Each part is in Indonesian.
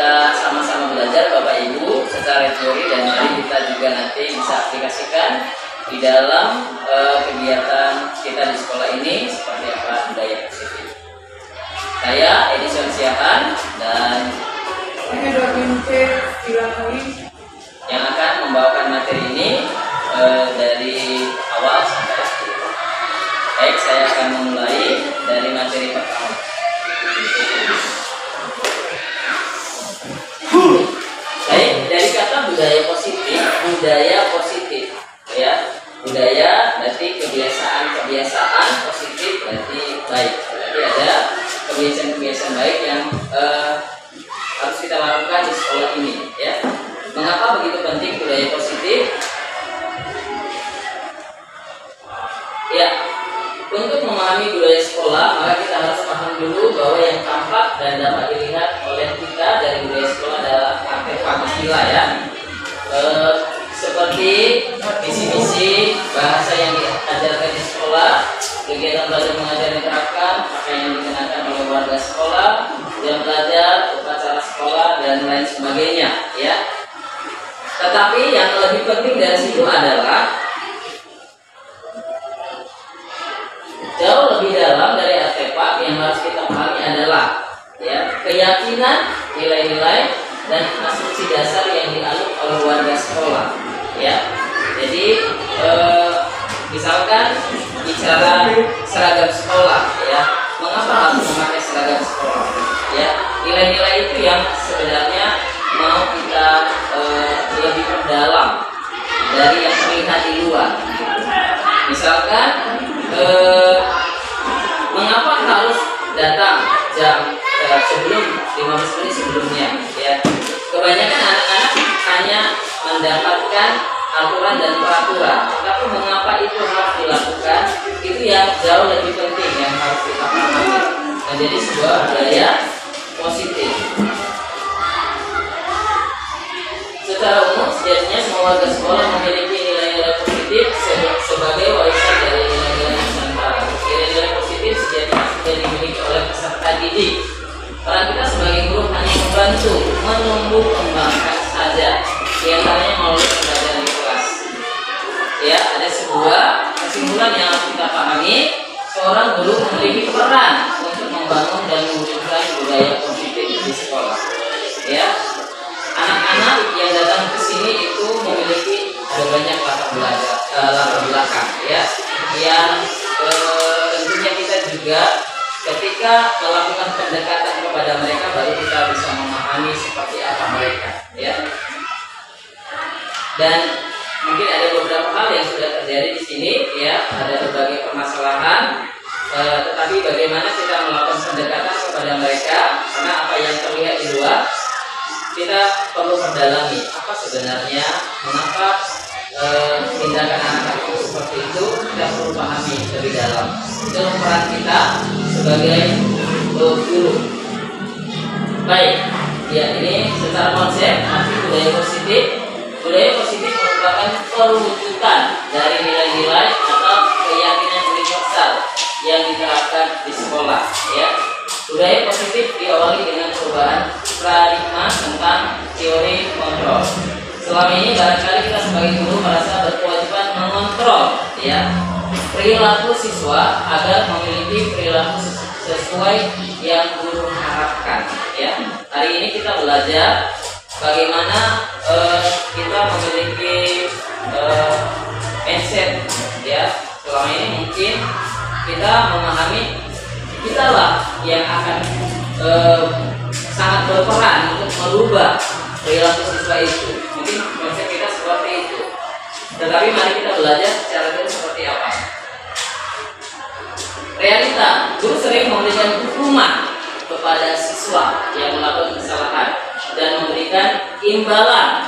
kita sama-sama belajar Bapak Ibu secara teori, dan mari kita juga nanti bisa aplikasikan di dalam kegiatan kita di sekolah ini seperti apa budaya positif. Saya Edison Siahan dan yang akan membawakan materi ini dari awal sampai akhir. Baik, saya akan memulai dari materi pertama. Baik, dari kata budaya positif, ya. Budaya berarti kebiasaan positif berarti baik. Berarti ada kebiasaan baik yang harus kita lakukan di sekolah ini, ya. Mengapa begitu penting budaya positif? Ya, untuk memahami budaya sekolah, maka kita harus paham dulu bahwa yang tampak dan dapat dilihat oleh kita dari budaya sekolah adalah artefak istilah, ya. Seperti misi-misi, bahasa yang diajarkan di sekolah, kegiatan belajar mengajar yang diterapkan, pakaian yang dikenakan oleh warga sekolah, jam belajar, upacara sekolah, dan lain sebagainya, ya. Tetapi yang lebih penting dari situ adalah jauh lebih dalam dari artefak yang harus kita pahami adalah, ya, keyakinan, nilai-nilai, dan asumsi dasar yang dianut oleh warga sekolah, ya. Jadi misalkan bicara seragam sekolah, ya, mengapa harus memakai seragam sekolah, ya. Nilai-nilai itu yang sebenarnya mau kita lebih perdalam dari yang terlihat di luar. Misalkan mengapa harus datang jam sebelum 15 menit sebelumnya, ya. Kebanyakan anak-anak hanya mendapatkan aturan dan peraturan, tapi mengapa itu harus dilakukan, itu yang jauh lebih penting yang harus kita pahami menjadi sebuah budaya positif. Secara umum sejatinya semua warga sekolah memiliki nilai-nilai positif sebagai warisan dari nilai-nilai Nusantara. Nilai-nilai positif sejatinya sudah dimiliki oleh peserta didik. Peran kita sebagai guru hanya membantu menumbuh kembangkan saja, diantaranya melalui pembelajaran di kelas. Ya, ada sebuah kesimpulan yang harus kita pahami. Seorang guru memiliki peran untuk membangun dan mewujudkan budaya positif di sekolah. Ya, anak-anak yang datang ke sini itu memiliki ada banyak latar belakang, ya, yang tentunya kita juga ketika melakukan pendekatan kepada mereka baru kita bisa memahami seperti apa mereka, ya. Dan mungkin ada beberapa hal yang sudah terjadi di sini, ya, ada berbagai permasalahan, tetapi bagaimana kita melakukan pendekatan kepada mereka, karena apa yang terlihat di luar kita perlu mendalami apa sebenarnya, mengapa tindakan anak-anak itu seperti itu, kita perlu pahami lebih dalam. Itu peran kita sebagai guru. Baik, ya, ini secara konsep arti budaya positif. Budaya positif merupakan perwujudan dari nilai-nilai atau keyakinan universal yang diterapkan di sekolah, ya. Budaya positif diawali dengan perubahan paradigma tentang teori kontrol. Selama ini barangkali kita sebagai guru merasa berkewajiban mengontrol, ya, perilaku siswa agar memiliki perilaku sesuai yang guru harapkan, ya. Hari ini kita belajar bagaimana kita memiliki mindset, ya. Selama ini mungkin kita memahami kita lah yang akan sangat berperan untuk merubah perilaku siswa itu. Mungkin konsep kita seperti itu. Tetapi mari kita belajar secara dulu seperti apa. Realita, guru sering memberikan hukuman kepada siswa yang melakukan kesalahan dan memberikan imbalan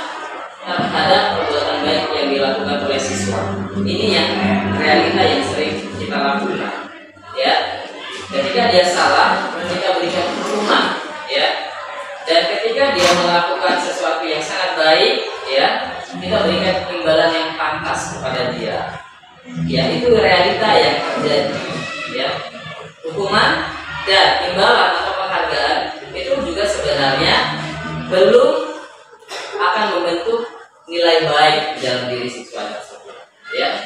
terhadap perbuatan baik yang dilakukan oleh siswa. Ini yang realita yang sering kita lakukan, ya. Ketika dia salah, kita berikan hukuman, ya. Dan ketika dia melakukan sesuatu yang sangat baik, ya, kita berikan imbalan yang pantas kepada dia. Ya, itu realita yang terjadi, ya. Hukuman dan imbalan atau penghargaan itu juga sebenarnya belum akan membentuk nilai baik dalam diri siswa tersebut. Ya,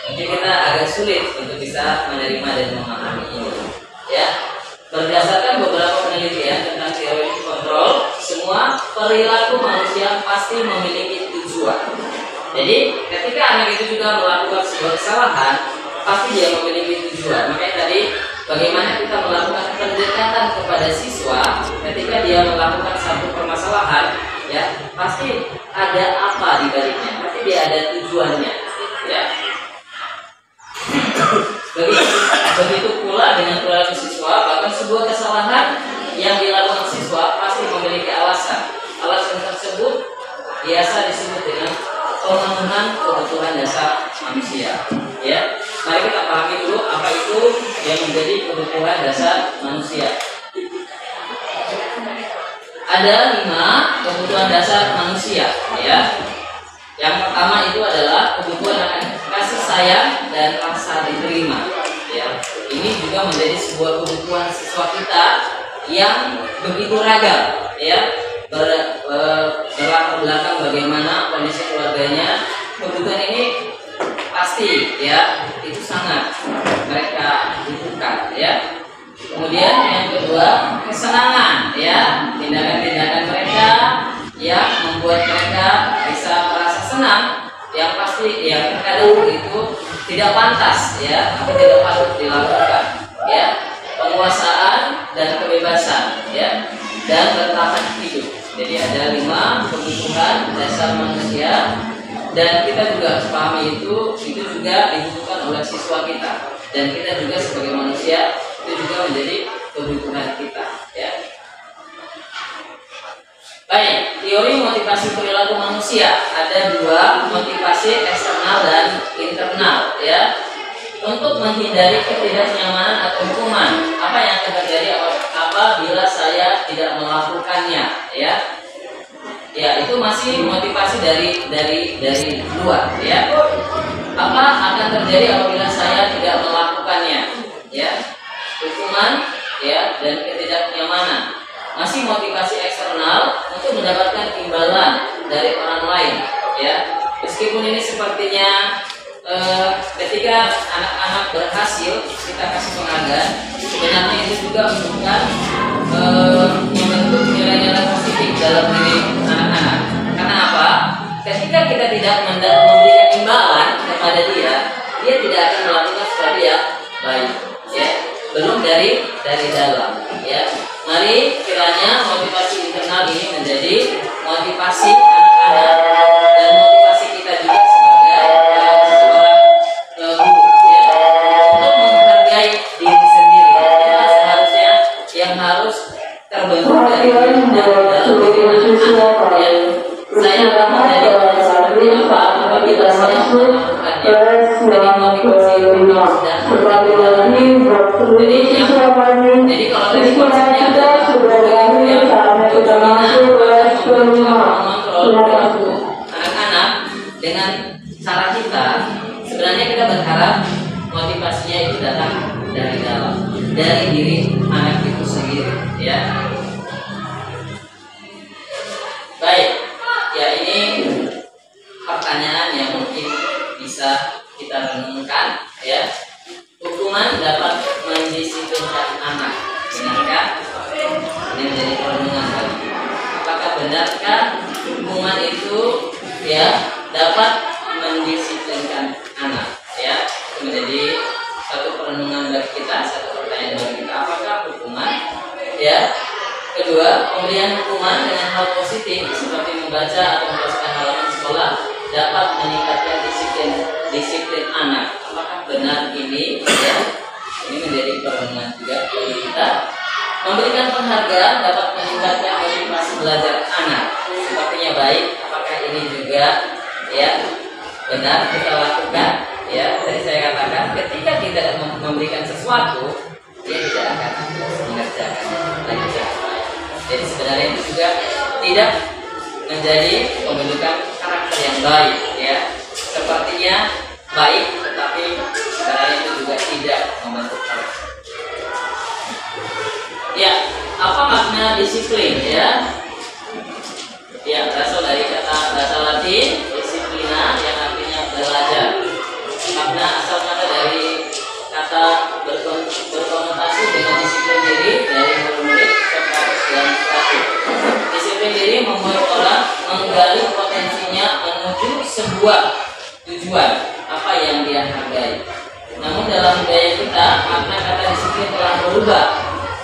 mungkin kita agak sulit untuk bisa menerima dan memahami ini. Ya, berdasarkan beberapa penelitian tentang teori kontrol, semua perilaku manusia pasti memiliki tujuan. Jadi, ketika anak itu juga melakukan sebuah kesalahan, pasti dia memiliki tujuan. Makanya tadi, bagaimana kita melakukan pendekatan kepada siswa ketika dia melakukan satu permasalahan, ya pasti ada apa di baliknya, pasti dia ada tujuannya. Ya. Begitu pula dengan perilaku siswa, bahkan sebuah kesalahan yang dilakukan siswa pasti memiliki alasan. Alasan tersebut biasa disebut dengan pemenuhan kebutuhan dasar manusia. Ya, mari kita pahami dulu apa itu yang menjadi kebutuhan dasar manusia. Ada 5 kebutuhan dasar manusia. Ya, yang pertama itu adalah kebutuhan akan kasih sayang dan rasa diterima. Ya, ini juga menjadi sebuah kebutuhan siswa kita yang begitu ragam. Ya, berlatar belakang bagaimana kondisi keluarganya, kebutuhan ini pasti ya itu sangat mereka butuhkan. Ya, kemudian yang kedua kesenangan, ya tindakan-tindakan mereka yang membuat mereka bisa merasa senang, yang pasti yang terkadang itu tidak pantas, ya tapi tidak patut dilakukan. Ya, penguasaan dan kebebasan, ya dan bertahan hidup. Jadi ada 5 kebutuhan dasar manusia, dan kita juga pahami itu juga dibutuhkan oleh siswa kita, dan kita juga sebagai manusia itu juga menjadi kebutuhan kita. Ya. Baik, teori motivasi perilaku manusia ada 2, motivasi eksternal dan internal. Ya, untuk menghindari ketidaknyamanan atau hukuman, apa yang akan terjadi apabila saya tidak melakukannya? Ya, itu masih motivasi dari luar. Ya, apa akan terjadi apabila saya tidak melakukannya? Ya, hukuman, ya dan ketidaknyamanan. Masih motivasi eksternal untuk mendapatkan imbalan dari orang lain. Ya, meskipun ini sepertinya ketika anak-anak berhasil kita kasih penghargaan, sebenarnya itu juga bukan membentuk nilai-nilai positif dalam diri anak-anak. Karena apa? Ketika kita tidak memberikan imbalan kepada dia tidak akan melakukan sesuatu yang baik. Ya, belum dari dalam. Ya, mari kiranya motivasi internal ini menjadi motivasi anak-anak dan motivasi kita juga sebagai seorang guru, ya, untuk menghargai diri sendiri. Inilah seharusnya yang harus terbentuk dari dalam diri anak-anak. Ya, saya akan menjadi orang seperti apa apabila saya melakukannya. Jadi motivasi itu sudah ada di dalam diri. Jadi kalau tadi konsepnya adalah guru yang mengontrol perilaku anak-anak dengan cara kita, sebenarnya kita berharap motivasinya itu datang dari dalam, dari diri anak itu sendiri. Ya, baik. Ya, ini pertanyaan yang mungkin bisa kita renungkan. Ya, hukuman dapat mendisiplinkan anak. Benarkah? Ini menjadi perenungan bagi kita. Apakah benarkah hukuman itu ya dapat mendisiplinkan anak? Ya, itu menjadi satu perenungan bagi kita, satu pertanyaan bagi kita. Apakah hukuman, ya, kedua, pemberian hukuman dengan hal positif seperti membaca atau membersihkan halaman sekolah dapat meningkatkan disiplin anak. Apakah benar ini? Ya, ini menjadi perenungan juga bagi kita. Memberikan penghargaan dapat meningkatkan motivasi belajar anak. Sepertinya baik. Apakah ini juga ya benar kita lakukan? Ya, tadi saya katakan ketika kita memberikan sesuatu, dia tidak akan mengerjakan lagi. Jadi sebenarnya itu juga tidak menjadi pembentukan karakter yang baik. Ya, sepertinya baik, tetapi sebenarnya itu juga tidak membentuk karakter. Ya, apa makna disiplin? Ya, disiplin diri membuat orang menggali potensinya menuju sebuah tujuan apa yang dia hargai. Namun dalam budaya kita, makna kata disiplin telah berubah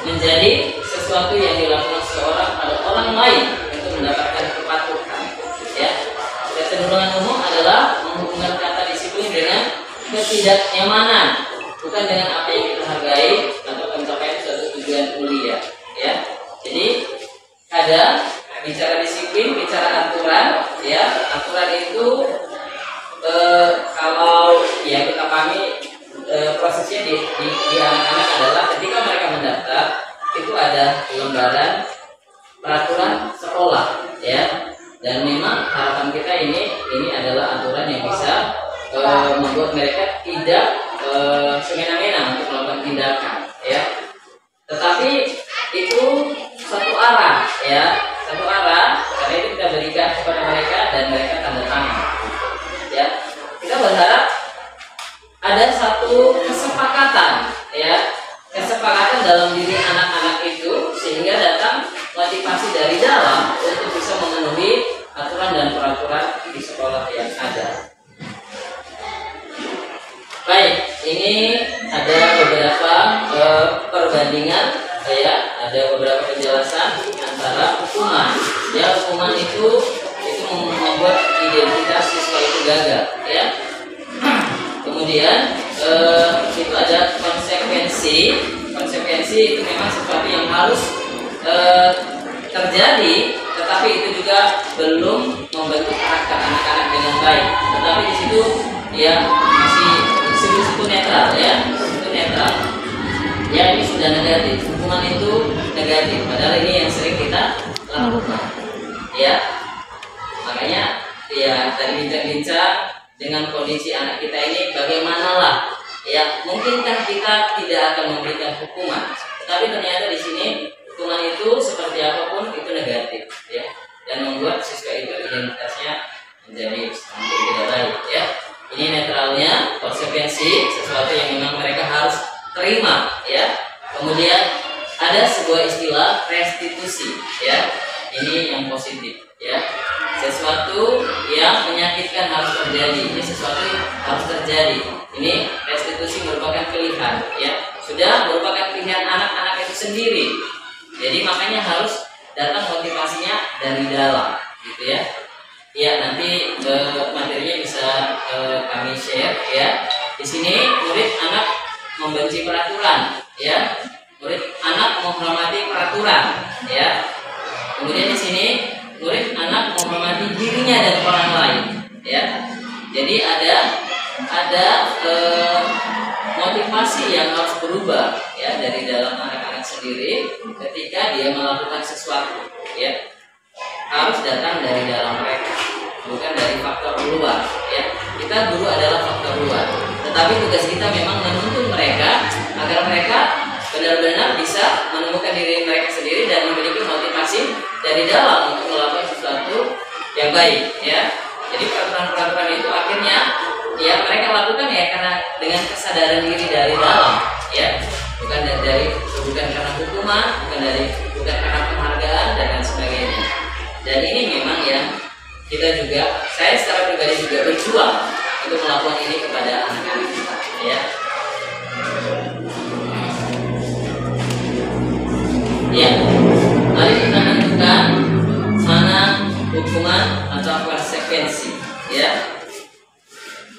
menjadi sesuatu yang dilakukan seorang pada orang lain untuk mendapatkan kepatuhan. Ya, kecenderungan umum adalah menghubungkan kata disiplin dengan ketidaknyamanan, bukan dengan apa yang kita hargai atau pencapaian suatu tujuan mulia. Ya, jadi kadang bicara disiplin, bicara aturan, ya aturan itu kalau ya kita pahami prosesnya di anak-anak adalah ketika mereka mendaftar itu ada lembaran peraturan sekolah, ya, dan memang harapan kita ini adalah aturan yang bisa membuat mereka tidak semena-mena untuk melakukan tindakan, ya. Tetapi itu satu arah, ya, satu arah. Karena itu kita berikan kepada mereka dan mereka tanda tangan, ya. Kita berharap ada satu kesepakatan, ya, kesepakatan dalam diri anak-anak itu sehingga datang motivasi dari dalam untuk bisa memenuhi aturan dan peraturan di sekolah yang ada. Baik, ini ada beberapa perbandingan, ya, ada beberapa penjelasan antara hukuman. Ya, hukuman itu membuat identitas siswa itu gagal, ya. Kemudian itu ada konsekuensi. Konsekuensi itu memang sesuatu yang harus terjadi, tetapi itu juga belum membentuk karakter anak-anak dengan baik. Tetapi di situ ya masih situ netral, ya, itu netral. Ya, ini sudah negatif. Hukuman itu negatif, padahal ini yang sering kita lakukan. Ya, makanya ya dari bincang-bincang dengan kondisi anak kita ini bagaimanalah, ya, mungkinkah kita tidak akan memberikan hukuman, tetapi ternyata di sini hukuman itu seperti apapun itu negatif, ya, dan membuat siswa itu identitasnya menjadi hampir tidak baik, ya. Ini netralnya, konsekuensi sesuatu yang memang mereka harus terima, ya. Kemudian ada sebuah istilah restitusi, ya, ini yang positif, ya. Sesuatu yang menyakitkan harus terjadi, ini sesuatu yang harus terjadi. Ini restitusi merupakan pilihan, ya, sudah merupakan pilihan anak-anak itu sendiri. Jadi makanya harus datang motivasinya dari dalam, gitu, ya. Ya, nanti materinya bisa kami share, ya. Di sini murid anak membenci peraturan, ya. Murid anak menghormati peraturan, ya. Kemudian di sini murid anak menghormati dirinya dan orang lain, ya. Jadi ada motivasi yang harus berubah, ya, dari dalam anak-anak sendiri ketika dia melakukan sesuatu, ya. Harus datang dari dalam mereka, bukan dari faktor luar, ya. Kita guru adalah faktor luar, tetapi tugas kita memang menuntun mereka agar mereka benar-benar bisa menemukan diri mereka sendiri dan memiliki motivasi dari dalam untuk melakukan sesuatu yang baik, ya. Jadi peraturan-peraturan itu akhirnya ya mereka lakukan ya karena dengan kesadaran diri dari dalam, ya, bukan karena hukuman, bukan karena penghargaan dan lain sebagainya. Dan ini memang yang kita juga, saya secara pribadi juga berjuang untuk melakukan ini kepada anak-anak kita, ya. Ya, mari kita tentukan mana hukuman atau konsekuensi, ya.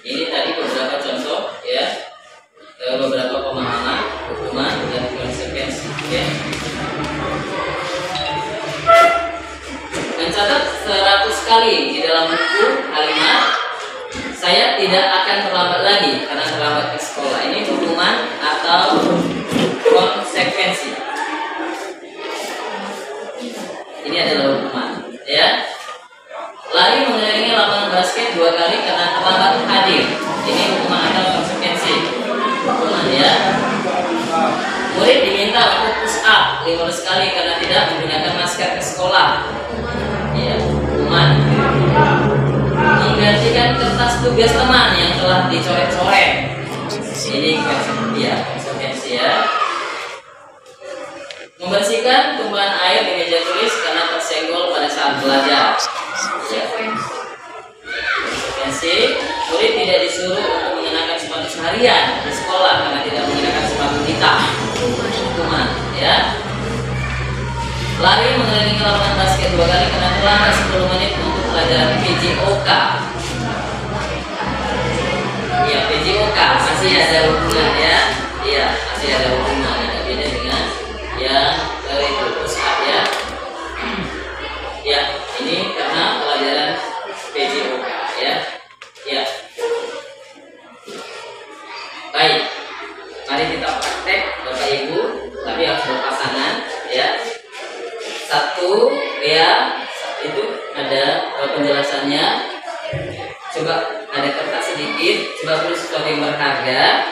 Ini tadi beberapa contoh, ya, beberapa pemahaman hukuman dan konsekuensi, ya. Mencatat 100 kali di dalam buku kalimat saya tidak akan terlambat lagi karena terlambat ke sekolah. Ini hukuman atau konsekuensi. Ini adalah hukuman, ya. Lari mengelilingi lapangan basket 2 kali karena terlambat hadir. Ini hukuman atau konsekuensi. Hukuman, ya. Murid diminta untuk push up 15 kali karena tidak menggunakan masker ke sekolah. Ya, hukuman. Menggantikan kertas tugas teman yang telah dicoret-coret. Ini konsekuensi, ya. Membersihkan tumpahan air di meja tulis karena tersenggol pada saat belajar. Ya. Konsekuensi, murid tidak disuruh untuk mengenakan sepatu seharian di sekolah karena tidak mengenakan sepatu hitam. Hukuman, ya. Lari mengelilingi lapangan basket 2 kali karena terlambat 10 menit untuk pelajaran PJOK. Ya, PJOK masih ada hubungan, ya. Iya, masih ada hubungan. Ada beda dengan yang itu push up, ya. Ya, ini karena pelajaran PJOK, ya. Ya. Baik. Mari kita praktek Bapak Ibu, tapi harus berpasangan, ya. Satu, ya. Itu ada penjelasannya. Coba ada kertas sedikit, coba tulis sesuatu yang berharga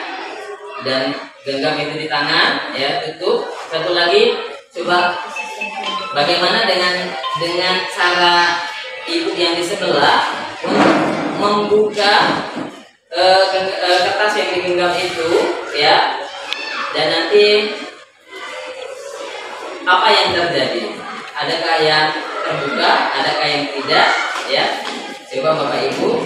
dan genggam itu di tangan, ya, tutup. Satu lagi, coba bagaimana dengan cara ibu yang di sebelah untuk membuka kertas yang digenggam itu, ya, dan nanti apa yang terjadi? Adakah yang terbuka, adakah yang tidak, ya? Coba Bapak Ibu,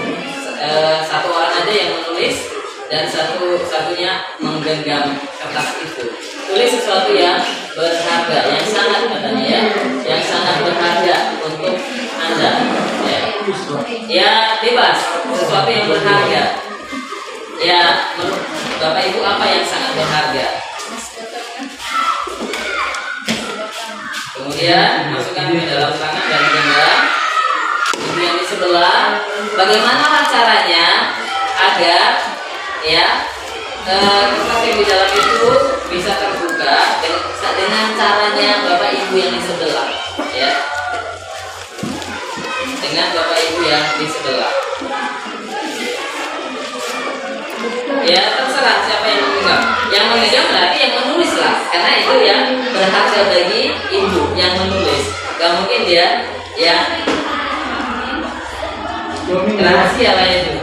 satu orang aja yang menulis dan satunya menggenggam kertas itu. Tulis sesuatu yang berharga, yang sangat katanya, ya, yang sangat berharga untuk Anda, ya. Ya, bebas, sesuatu yang berharga. Ya, menurut Bapak Ibu apa yang sangat berharga? Kemudian masukkan ke dalam tangan dan genggam. Ibu yang di sebelah, bagaimana caranya agar, ya, kertas yang di dalam itu bisa terbuka dengan caranya Bapak Ibu yang di sebelah, ya, dengan Bapak Ibu yang di sebelah. Ya, terserah siapa yang memegang. Yang memegang berarti yang menulis lah, karena itu yang berharga bagi ibu yang menulis. Gak mungkin dia yang rahasia lah itu.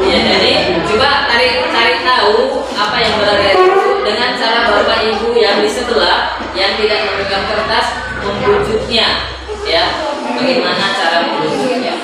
Ya, jadi coba cari tahu apa yang berharga itu dengan cara Bapak Ibu yang di sebelah yang tidak memegang kertas membujuknya, ya. Bagaimana cara membujuknya?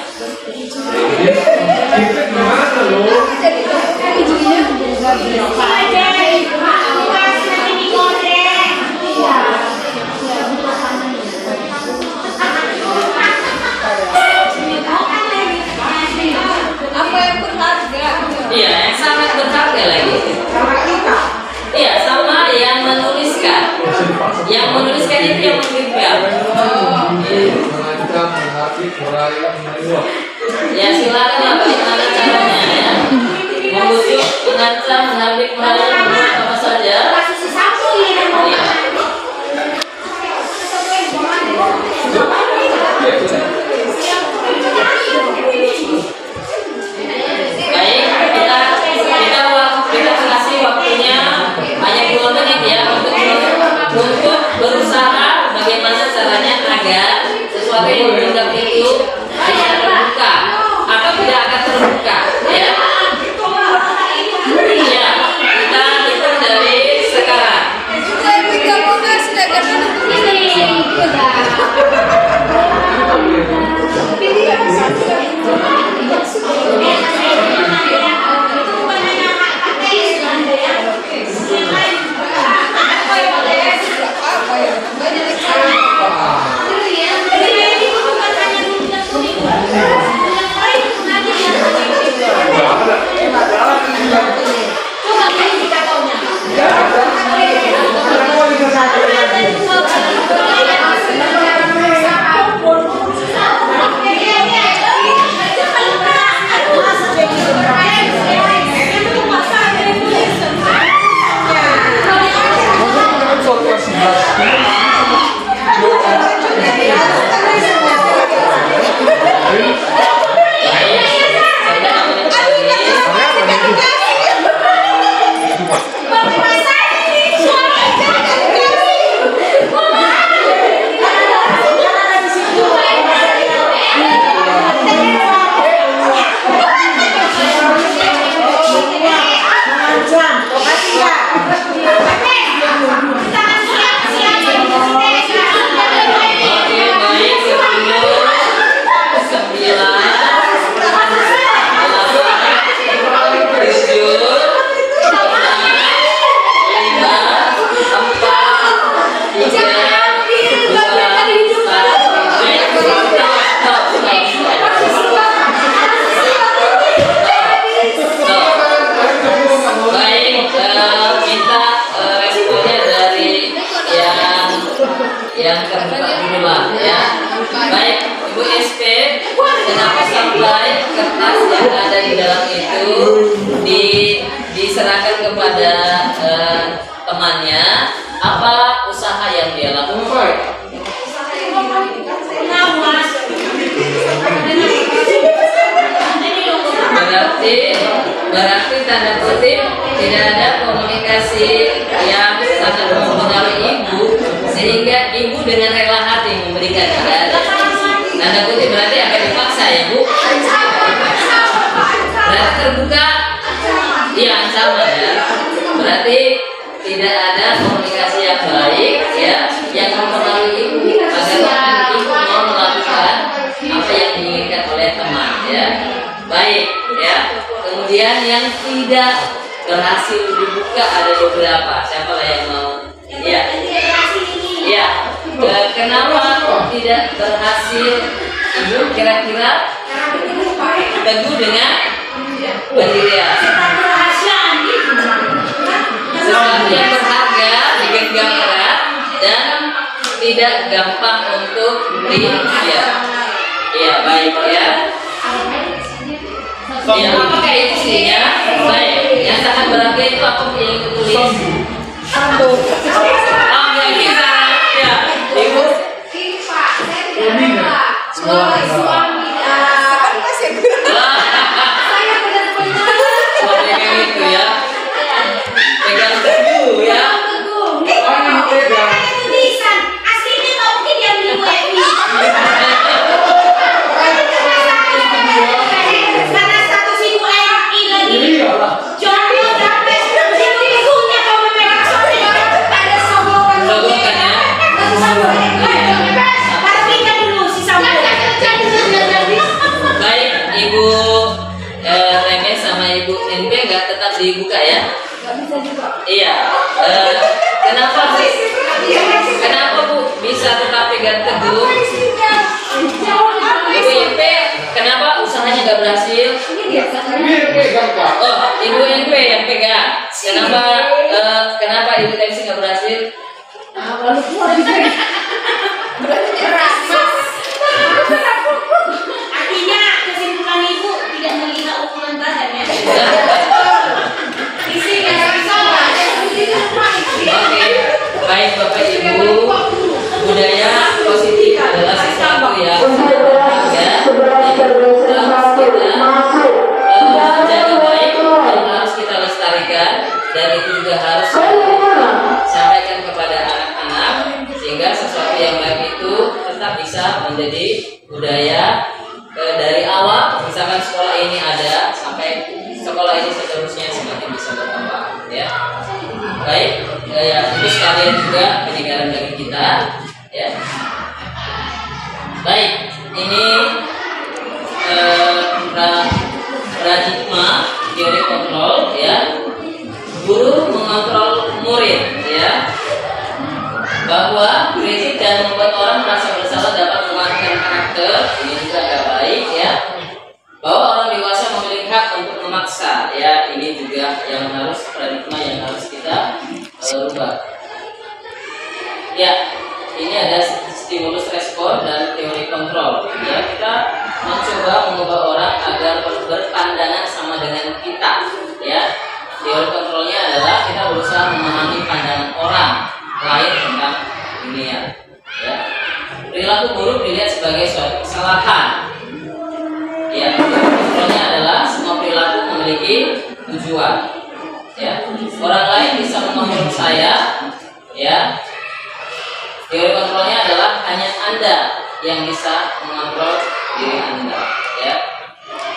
Apa yang berharga? Iya, yang sangat berharga lagi. Iya, sama yang menuliskan. Yang menuliskan itu yang mengimbau. Ya, silakan lah bagaimana caranya, ya. Membujuk, mengancam, menghardik, menghardik, apa saja. Ya. Baik, kita kasih waktunya hanya 2 menit, ya, untuk berusaha bagaimana caranya agar sesuatu yang digenggam itu bisa terbuka atau tidak akan terbuka, ya. Ya, kita hitung dari sekarang. Baik, Ibu SP, kenapa sampai kertas yang ada di dalam itu diserahkan kepada temannya? Apa usaha yang dia lakukan? Berarti tanda kutip tidak ada komunikasi yang sangat mempengaruhi ibu sehingga ibu dengan rela hati memberikan, tidak ada. Tanda kutip berarti akan dipaksa ya Bu. Berarti terbuka, iya ancaman ya. Berarti tidak ada komunikasi yang baik ya yang mempengaruhi ibu agar ibu mau melakukan apa yang diinginkan oleh teman ya. Baik ya. Kemudian yang tidak berhasil dibuka ada beberapa. Siapa lah yang mau? Ya. Ya. Kenapa tidak berhasil ibu kira-kira? Teguh dengan pendirian. Sesuatu yang berharga digenggam erat dan tidak gampang untuk ya. Iya baik ya. Ya, apakah itu isinya? Baik, yang sangat berharga itu apa yang ditulis? Oh, enggak bisa. Ya, Ibu. Suami. Saya benar-benar. Suami yang itu ya. Pegang teguh ya. Tulisan aslinya nggak mungkin diambil WI. Baik, Ibu Reme sama Ibu NP nggak tetap dibuka ya? Iya. Kenapa Bu bisa tetap pegang teguh? Ibu NP, kenapa usahanya nggak berhasil? Oh, Ibu NP yang pegang. Kenapa Ibu Temsi nggak berhasil? Artinya kesimpulan ibu tidak melihat ukuran badan ya. Oke, baik Bapak Ibu, budaya positif adalah sesuatu yang jaga baik dan harus kita lestarikan dan itu juga harus sampaikan kepada anak-anak sehingga sesuatu yang baik itu tetap bisa menjadi budaya dari awal. Misalkan sekolah ini ada sampai sekolah ini seterusnya semakin bisa berkembang ya. Baik, ya itu sekalian juga peninggalan bagi kita ya. Baik, ini paradigma teori kontrol ya. Guru mengontrol murid ya. Bahwa kritik dan membuat orang merasa bersalah dapat mematahkan karakter, ini juga agak baik ya. Bahwa orang dewasa memiliki hak untuk memaksa ya, ini juga yang harus paradigma yang harus kita rubah. Ya, ini ada stimulus respon dan teori kontrol. Ya, kita mencoba mengubah orang agar berpandangan sama dengan kita. Ya, teori kontrolnya adalah kita berusaha memahami pandangan orang lain tentang dunia. Ya, perilaku buruk dilihat sebagai suatu kesalahan. Ya, teori kontrolnya adalah semua perilaku memiliki tujuan. Ya, orang lain bisa mengontrol saya. Ya. Teori kontrolnya adalah hanya Anda yang bisa mengontrol diri Anda, ya.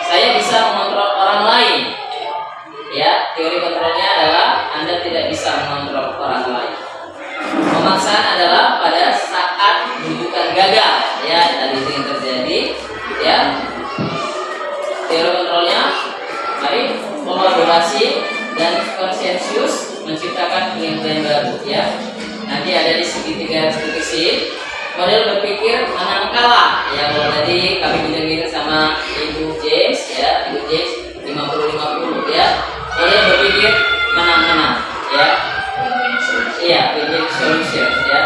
Saya bisa mengontrol orang lain. Ya, teori kontrolnya adalah Anda tidak bisa mengontrol orang lain. Pemaksaan adalah pada saat rujukan gagal, ya, tadi itu yang terjadi, ya. Teori kontrolnya, mari kolaborasi dan konsensus menciptakan pemikiran baru, ya. Nanti ada di segitiga diskusi model berpikir menang kalah ya. Kalau tadi kami bilang sama Ibu James ya, Ibu James 50-50 ya. Model berpikir menang-menang ya. Iya, win-win solution ya.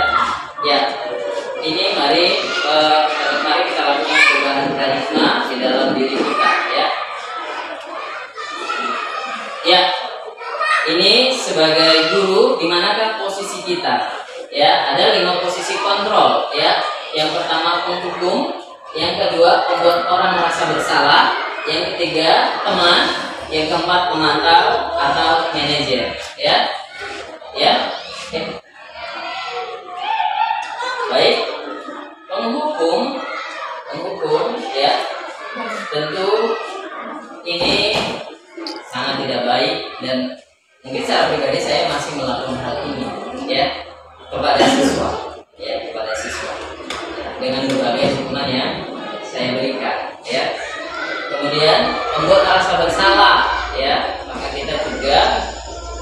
Ya. Ini mari sebagai guru, di manakah posisi kita? Ya, ada 5 posisi kontrol. Ya, yang pertama penghukum, yang kedua membuat orang merasa bersalah, yang ketiga teman, yang keempat pemantau atau manajer. Ya, ya. Baik, penghukum, ya, tentu ini sangat tidak baik dan mungkin secara pribadi saya masih melakukan hal ini, ya, kepada siswa, dengan berbagai hukuman yang saya berikan, ya. Kemudian membuat rasa bersalah, ya, maka kita juga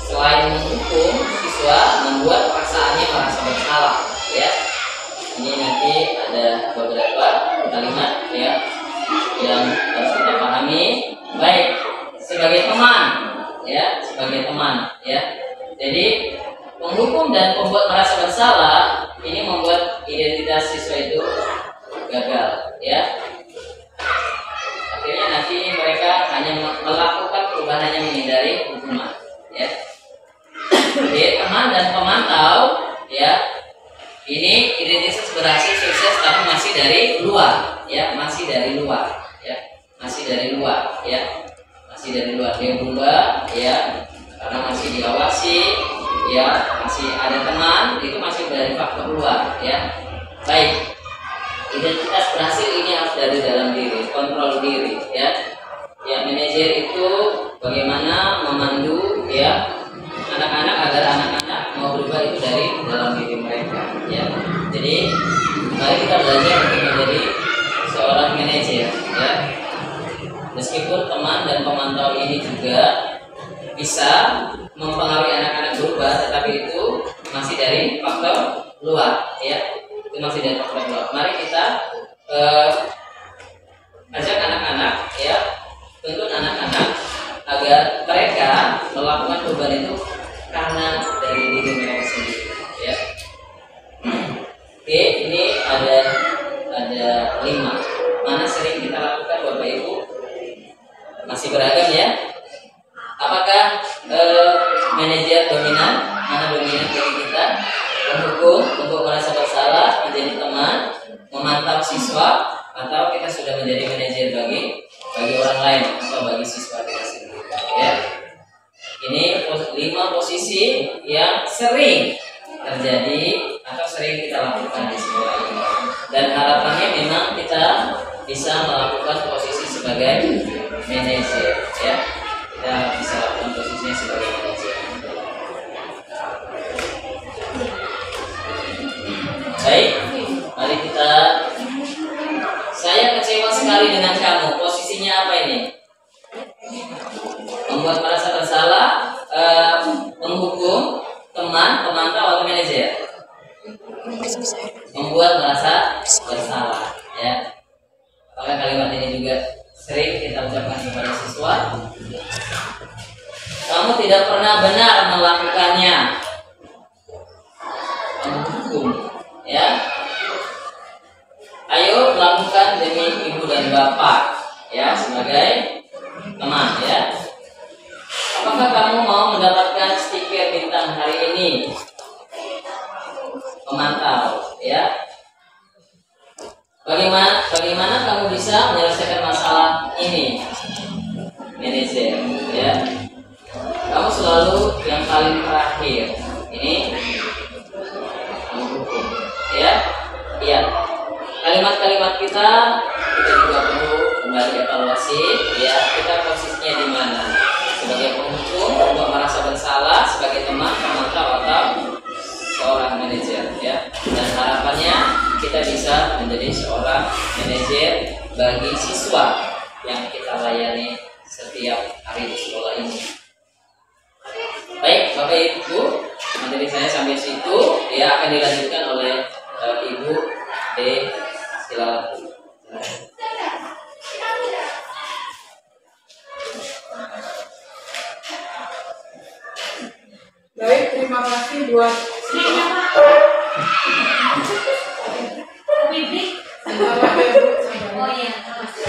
selain menghukum siswa, membuat perasaannya merasa bersalah, ya. Ini nanti ada beberapa kalimat, ya, yang harus kita pahami. Baik, sebagai teman, ya, jadi menghukum dan membuat merasa bersalah ini membuat identitas siswa itu gagal, ya. Akhirnya nanti mereka hanya melakukan perubahan, hanya menghindari hukuman, ya. Jadi teman dan pemantau, ya, ini identitas berhasil sukses tapi masih dari luar, ya, masih dari luar, dia berubah, ya, karena masih diawasi, ya, masih ada teman, itu masih dari faktor luar, ya. Baik, identitas berhasil ini harus dari dalam diri, kontrol diri, ya. Ya, manajer itu bagaimana memandu, ya, anak-anak agar anak-anak mau berubah itu dari dalam diri mereka, ya. Jadi mari kita belajar untuk menjadi seorang manajer, ya. Meskipun teman dan pemantau ini juga bisa mempengaruhi anak-anak berubah, tetapi itu masih dari faktor luar, ya. Itu masih dari faktor luar. Mari kita ajak anak-anak, ya, tuntut anak-anak agar mereka melakukan perubahan itu karena dari diri mereka sendiri, ya. Oke, ini ada 5. Mana sering kita lakukan, Bapak Ibu? Masih beragam, ya. Apakah manajer dominan? Mana dominan bagi kita? Menghukum, untuk merasa bersalah, menjadi teman, memantau siswa, atau kita sudah menjadi manajer bagi orang lain atau bagi siswa kita sendiri, ya. Ini 5 posisi yang sering terjadi atau sering kita lakukan di sekolah ini, dan harapannya memang kita bisa melakukan posisi sebagai manajer, ya. Kita bisa lakukan posisinya sebagai manajer. Baik, mari kita. Saya kecewa sekali dengan kamu. Posisinya apa ini? Membuat merasa bersalah, menghukum, teman, pemantau, atau manajer? Membuat merasa bersalah, ya. Apakah kalimat ini juga sering kita ucapkan kepada siswa? Kamu tidak pernah benar melakukannya. Menghukum, ya. Ayo lakukan demi ibu dan bapak, ya, sebagai teman, ya. Apakah kamu mau mendapatkan stiker bintang hari ini? Pemantau, ya. Bagaimana kamu bisa menyelesaikan masalah ini? Manajer, ya. Kamu selalu yang paling terakhir. Ini menghukum, ya. Iya. Kalimat-kalimat kita juga perlu kembali evaluasi, ya. Kita posisinya di mana? Sebagai penghukum, untuk merasa bersalah, sebagai teman, pemantau, atau seorang manajer, ya. Dan harapannya kita bisa menjadi seorang manajer bagi siswa yang kita layani setiap hari di sekolah ini. Baik, Bapak Ibu, materi saya sampai situ, ya, akan dilanjutkan oleh Ibu D. Silakan. Baik, terima kasih buat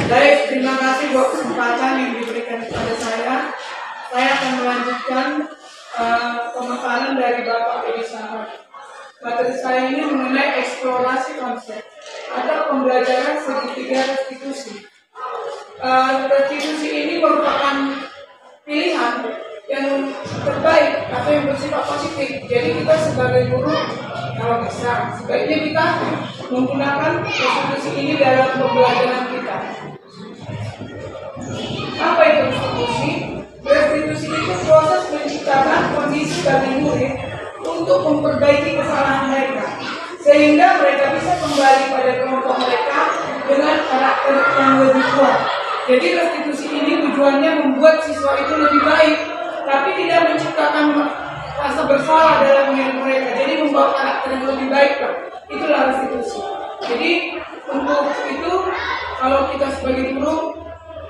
Baik, terima kasih buat kesempatan yang diberikan kepada saya. Saya akan melanjutkan pemaparan dari Bapak Edi Sahat. Materi saya ini mengenai eksplorasi konsep atau pembelajaran segitiga restitusi. Restitusi ini merupakan pilihan yang terbaik atau yang bersifat positif. Jadi kita sebagai guru kalau bisa sebaiknya kita menggunakan restitusi ini dalam pembelajaran kita. Apa itu restitusi? Restitusi itu proses menciptakan kondisi bagi murid untuk memperbaiki kesalahan mereka, sehingga mereka bisa kembali pada kelompok mereka dengan karakter yang lebih kuat. Jadi restitusi ini tujuannya membuat siswa itu lebih baik, tapi tidak menciptakan rasa bersalah dalam diri mereka. Jadi membawa karakter yang lebih baik lah. Itulah restitusi. Jadi untuk itu kalau kita sebagai guru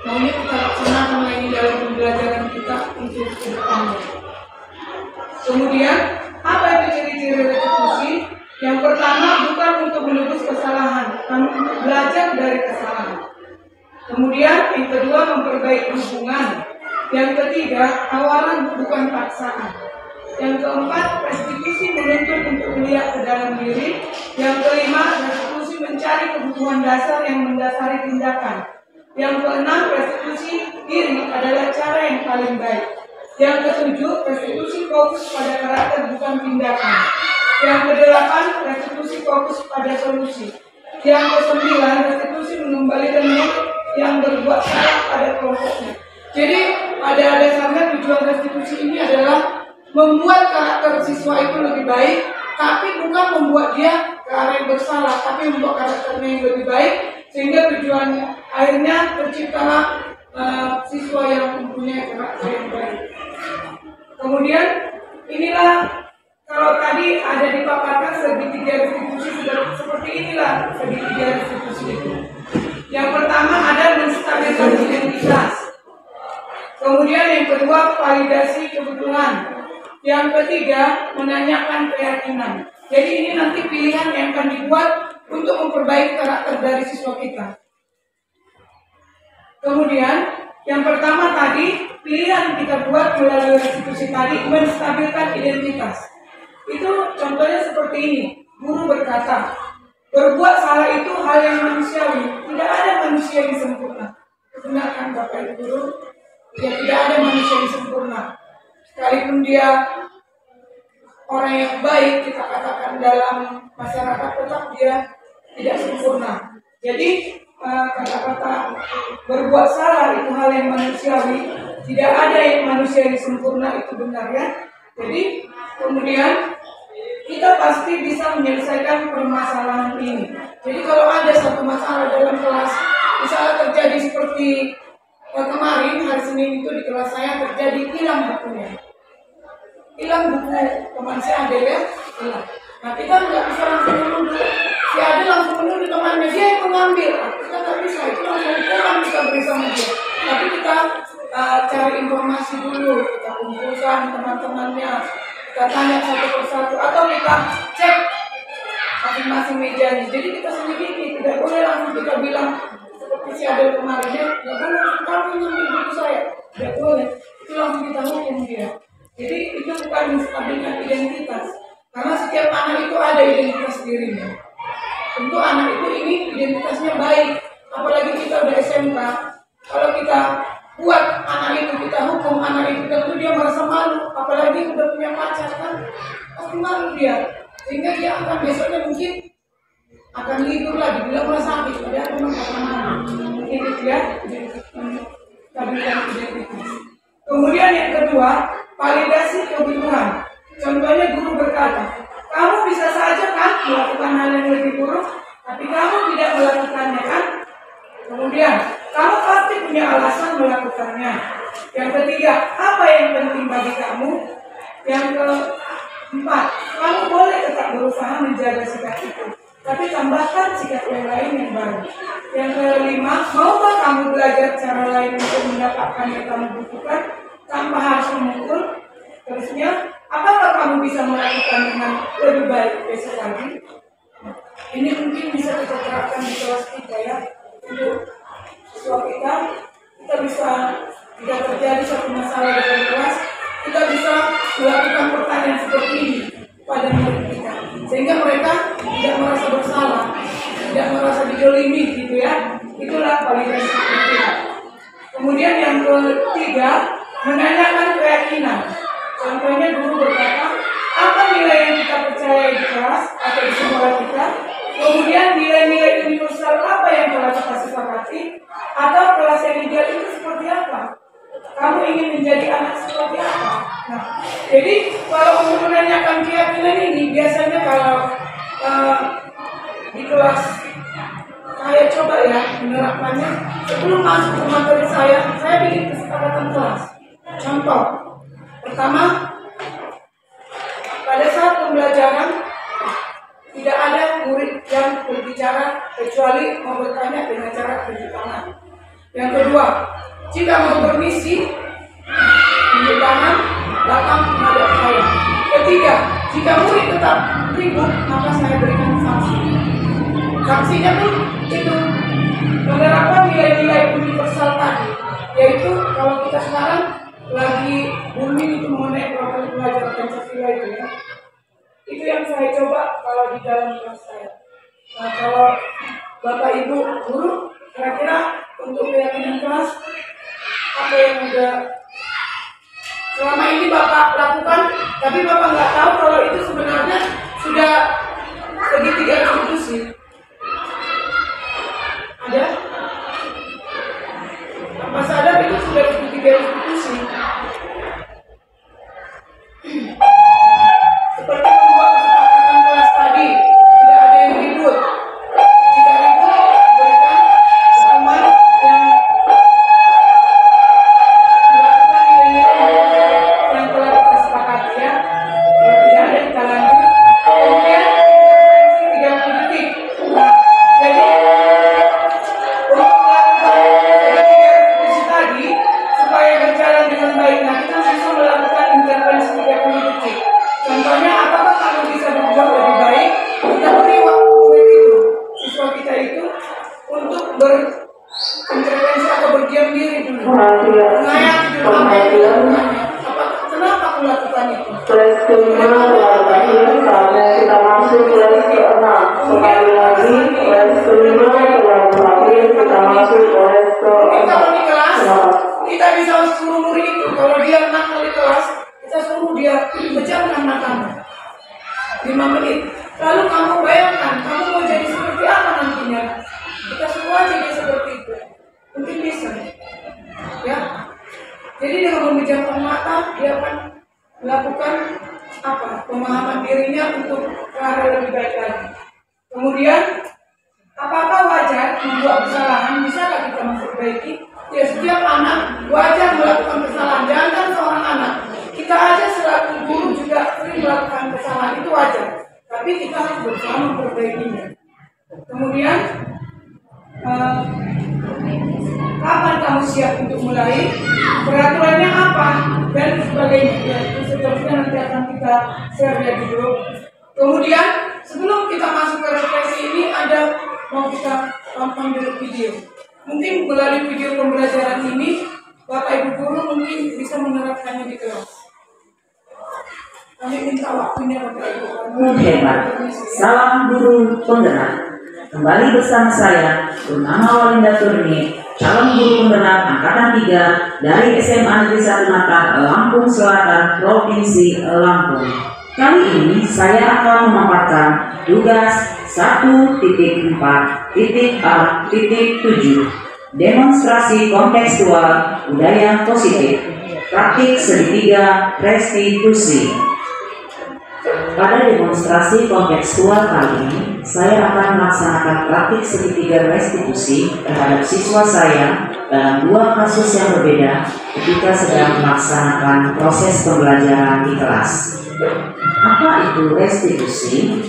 maunya kita laksanakan lagi dalam pembelajaran kita untuk ke depannya. Kemudian apa itu ciri-ciri restitusi? Yang pertama bukan untuk menebus kesalahan, namun untuk belajar dari kesalahan. Kemudian yang kedua memperbaiki hubungan. Yang ketiga tawaran bukan paksaan. Yang keempat restitusi menuntut untuk melihat ke dalam diri. Yang kelima restitusi mencari kebutuhan dasar yang mendasari tindakan. Yang keenam restitusi diri adalah cara yang paling baik. Yang ketujuh restitusi fokus pada karakter bukan tindakan. Yang kedelapan restitusi fokus pada solusi. Yang kesembilan restitusi mengembalikan murid yang berbuat salah pada kelompoknya. Jadi pada dasarnya tujuan restitusi ini adalah membuat karakter siswa itu lebih baik, tapi bukan membuat dia ke arah yang bersalah, tapi membuat karakternya yang lebih baik, sehingga tujuan akhirnya terciptalah siswa yang mempunyai karakter yang baik. Kemudian inilah kalau tadi ada dipaparkan segitiga restitusi seperti inilah segitiga restitusi itu. Yang pertama ada menstabilkan identitas. Kemudian yang kedua validasi kebutuhan. Yang ketiga menanyakan keyakinan. Jadi ini nanti pilihan yang akan dibuat untuk memperbaiki karakter dari siswa kita. Kemudian yang pertama tadi pilihan kita buat melalui restitusi tadi menstabilkan identitas. Itu contohnya seperti ini. Guru berkata, berbuat salah itu hal yang manusiawi. Tidak ada manusia yang sempurna. Benar kan Bapak Ibu Guru? Ya tidak ada manusia yang sempurna. Sekalipun dia orang yang baik, kita katakan dalam masyarakat tetap dia tidak sempurna. Jadi kata-kata berbuat salah itu hal yang manusiawi. Tidak ada yang manusia yang sempurna, itu benar ya. Jadi kemudian kita pasti bisa menyelesaikan permasalahan ini. Jadi kalau ada satu masalah dalam kelas, misalnya terjadi seperti kemarin hari Senin itu di kelas saya terjadi hilang bukunya. Hilang buku teman si Ade ya, hilang. Nah kita nggak bisa langsung menuduh si Ade langsung menuduh temannya dia yang mengambil. Kita nggak bisa, itu langsung pulang kita beri sama dia. Tapi kita cari informasi dulu, kita kumpulkan teman-temannya, kita tanya satu persatu atau kita cek masing-masing mejanya. Jadi kita selidiki, tidak boleh langsung kita bilang seperti si Ade kemarin ya, nggak boleh kamu ngambil buku saya, tidak boleh. Itu langsung kita hukum dia. Jadi itu bukan menstabilkan identitas, karena setiap anak itu ada identitas dirinya. Tentu anak itu ini identitasnya baik, apalagi kita udah SMK. Kalau kita buat anak itu, kita hukum anak itu, tentu dia merasa malu, apalagi udah punya pacar kan, pasti malu dia. Sehingga dia akan besoknya mungkin akan libur lagi, bilang merasa sakit, padahal memang karena malu. Mungkin itu ya, menstabilkan identitas. Kemudian yang kedua, validasi kebutuhan. Contohnya guru berkata, kamu bisa saja kan melakukan hal yang lebih buruk, tapi kamu tidak melakukannya kan? Kemudian, kamu pasti punya alasan melakukannya. Yang ketiga, apa yang penting bagi kamu? Yang keempat, kamu boleh tetap berusaha menjaga sikap itu, tapi tambahkan sikap yang lain yang baru. Yang kelima, maukah kamu belajar cara lain untuk mendapatkan yang kamu butuhkan tanpa harus memukul? Terusnya, apakah kamu bisa melakukan dengan lebih baik besok lagi? Ini mungkin bisa kita terapkan di kelas kita ya. Untuk siswa kita bisa tidak terjadi satu masalah dalam kelas, kita bisa melakukan Itulah validasi kritik. Kemudian yang ketiga, menanyakan keyakinan. Contohnya guru berkata, apa nilai yang kita percaya di kelas atau di sekolah kita? Kemudian nilai-nilai universal apa yang telah kita sepakati? Atau kelas yang ideal itu seperti apa? Kamu ingin menjadi anak seperti apa? Nah, jadi kalau untuk menanyakan keyakinan ini, biasanya kalau di kelas saya coba ya menerapkannya. Sebelum masuk ke materi saya bikin kesepakatan kelas. Contoh, pertama, pada saat pembelajaran tidak ada murid yang berbicara kecuali mau bertanya dengan cara tunjuk tangan. Yang kedua, jika mau bermisi, tunjuk tangan, datang menghadap saya. Ketiga, jika murid tetap ribut, maka saya berikan sanksi. Sanksinya pun itu menerapkan nilai-nilai universal tadi, yaitu kalau kita sekarang lagi booming itu mengenai protokol belajar Pancasila itu ya. Itu yang saya coba kalau di dalam kelas saya. Nah, kalau Bapak Ibu guru, kira-kira untuk keyakinan kelas apa yang udah selama ini Bapak lakukan, tapi Bapak nggak tahu kalau itu sebenarnya sudah segitiga institusi. Ada? Apa sadar itu sudah segitiga institusi? Seperti membuat kesepakatan kelas tadi, tidak ada yang ribut. Jika ribut, berikan hukuman yang dilakukan nilai-nilai yang telah kita sepakati ya. Kalau tidak ada kita lanjut. Kemudian 30 detik. Nah, jadi untuk melakukan segitiga institusi tadi supaya berjalan dengan baik, nah kita bisa melakukan intervensi 30 detik. Contohnya, apakah kamu bisa berbuat lebih baik? Kita beri waktu murid itu, siswa kita itu, untuk berintervensi atau berdiam diri dulu. Mengayak dulu apa yang dilakukannya. Kenapa aku lakukan itu? Kelas kelima telah berakhir, saatnya kita masuk kelas ke-6. Sekali lagi, kelas kelima telah berakhir, kita masuk kelas Mungkin kalau ke-6. di kelas, kita bisa suruh murid itu, kalau dia nakal di kelas, kita suruh dia pejamkan matanya 5 menit. Lalu kamu bayangkan, kamu mau jadi seperti apa nantinya? Kita semua jadi seperti itu. Mungkin bisa. Ya. Jadi dengan memejamkan mata, dia akan melakukan apa? Pemahaman dirinya untuk ke arah lebih baik lagi. Kemudian, apakah wajar membuat kesalahan? Bisakah kita memperbaiki? Ya, setiap anak wajar melakukan kesalahan. Jangan seorang anak. Kita aja selaku guru juga sering melakukan kesalahan, itu wajar. Tapi kita harus berusaha memperbaikinya. Kemudian, kapan kamu siap untuk mulai? Peraturannya apa? Dan sebagainya. Ya, itu seterusnya nanti akan kita share ya di grup. Kemudian, sebelum kita masuk ke refleksi ini, ada mau kita tonton dulu video. Mungkin melalui video pembelajaran ini, Bapak Ibu guru mungkin bisa menerapkannya di kelas. Kami minta waktunya Bapak Ibu. Hebat. Salam guru penggerak. Kembali bersama saya, Purnama Walinda Turni, calon guru penggerak angkatan 3 dari SMA Negeri 1 Mata, Lampung Selatan, Provinsi Lampung. Kali ini saya akan memaparkan tugas 1.4.A.7, demonstrasi kontekstual budaya positif, praktik segitiga restitusi. Pada demonstrasi kontekstual kali ini, saya akan melaksanakan praktik segitiga restitusi terhadap siswa saya dalam 2 kasus yang berbeda ketika sedang melaksanakan proses pembelajaran di kelas. Apa itu restitusi?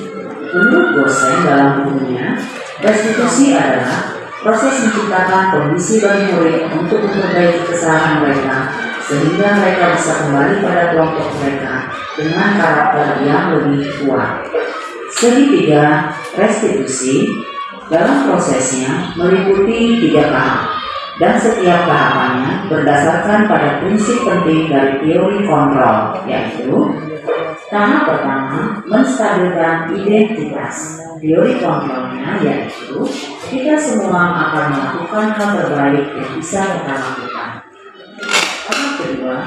Menurut dosen dalam bukunya, restitusi adalah proses menciptakan kondisi bagi murid untuk memperbaiki kesalahan mereka sehingga mereka bisa kembali pada kelompok mereka dengan karakter yang lebih kuat. Segitiga restitusi dalam prosesnya meliputi 3 tahap, dan setiap tahapannya berdasarkan pada prinsip penting dari teori kontrol, yaitu Tahap pertama, menstabilkan identitas. Teori kontrolnya yaitu kita semua akan melakukan hal terbaik yang bisa kita lakukan. Tahap kedua,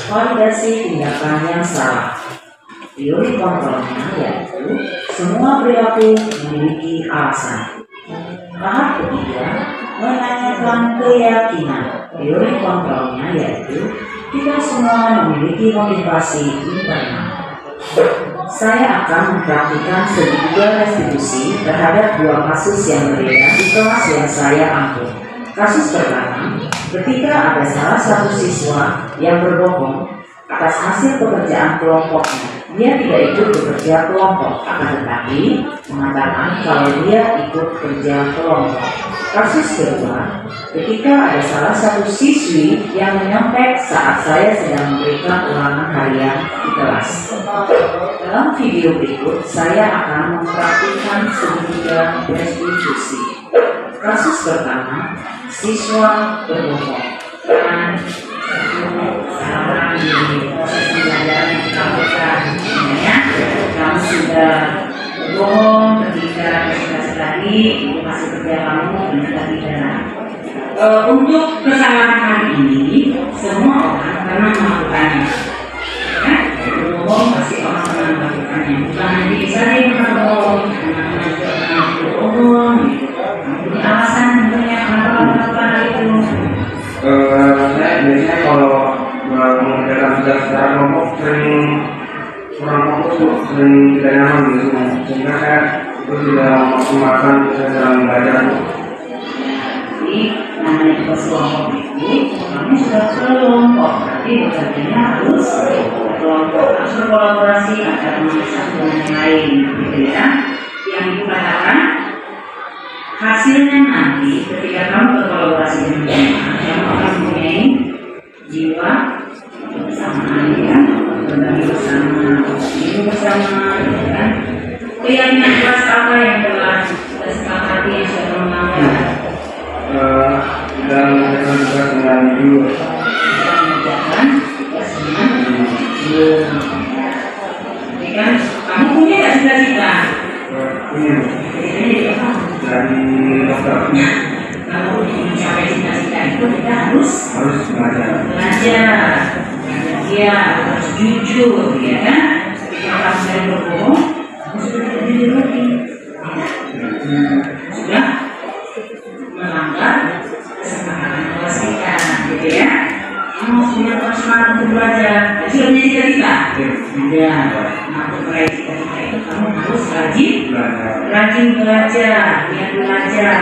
validasi tindakan yang salah. Teori kontrolnya yaitu semua perilaku memiliki alasan. Tahap ketiga, menanyakan keyakinan. Teori kontrolnya yaitu kita semua memiliki motivasi internal. Saya akan mempraktikkan segitiga restitusi terhadap dua kasus yang berbeda di kelas yang saya ambil. Kasus pertama, ketika ada salah satu siswa yang berbohong atas hasil pekerjaan kelompoknya. Dia tidak ikut bekerja kelompok, akan tetapi mengatakan kalau dia ikut kerja kelompok. Kasus kedua, ketika ada salah satu siswi yang menyontek saat saya sedang memberikan ulangan harian di kelas. Dalam video berikut, saya akan mempraktikkan segitiga restitusi. Kasus pertama, siswa berbohong. Sama di proses pembelajaran yang kita lakukan, ya, kamu sudah berbohong ketika presentasi tadi, masih kerja kamu ternyata tidak. Untuk kesalahan kali ini, semua orang pernah melakukannya. Ya, berbohong pasti orang pernah melakukannya. Bukan nanti saya yang berbohong, berbohong. Ini alasan tentunya kenapa melakukan hal itu. Saya biasanya kalau mengerjakan tugas secara kelompok kurang fokus, sering tidak nyaman gitu, sehingga saya itu tidak memaksimalkan saya dalam belajar. Jadi namanya tugas kelompok itu, kami sudah kelompok, berarti bekerjanya harus kelompok, harus berkolaborasi antara satu dengan yang lain, gitu ya. Yang dikatakan hasilnya nanti ketika kamu berkolaborasi dengan teman, kamu akan mempunyai jiwa bersamaan, ya, berbagi bersama, hidup bersama, kan? Keyakinan kelas apa yang telah disepakati yang sudah melanggar? Dan mengerjakan tugas dengan jujur. Mengerjakan tugas dengan jujur. Jadi kan kamu punya nggak cita-cita? Punya. Dari dokter. Kalau mencapai cita-cita itu kita harus belajar, ya, harus jujur, ya kan? Ketika kamu sering berbohong, kamu sudah tidak jujur lagi, sudah melanggar kesepakatan kelas kita, gitu ya. Kamu harus punya semangat untuk belajar. Sudah punya cita-cita? Ya. Nah, untuk meraih cita-cita itu kamu harus rajin belajar, giat belajar.